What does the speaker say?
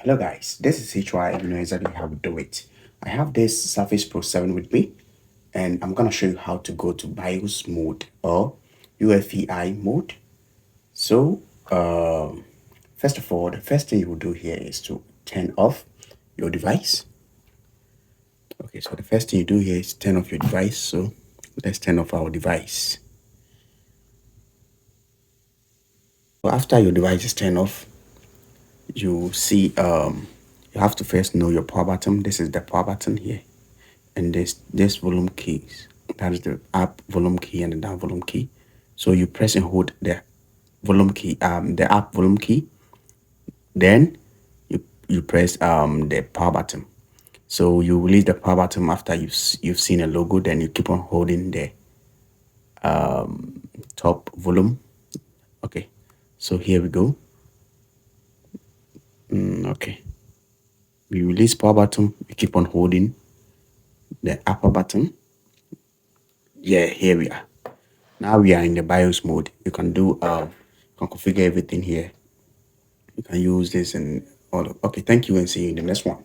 Hello guys, this is HY. You know exactly how we do it. I have this Surface Pro 7 with me, and I'm gonna show you how to go to BIOS mode or UEFI mode. So, first of all, the first thing you will do here is to turn off your device. Okay, so the first thing you do here is turn off your device. So let's turn off our device. So after your device is turned off, you see you have to first know your power button. This is the power button here, and this volume keys. That is the up volume key and the down volume key. So you press and hold the volume key, the up volume key, then you press the power button. So you release the power button after you've seen a logo, then you keep on holding the top volume. Okay, so here we go. Okay, we release power button, we keep on holding the upper button. Yeah, here we are. Now we are in the BIOS mode. You can do you can configure everything here. You can use this and all okay, thank you and see you in the next one.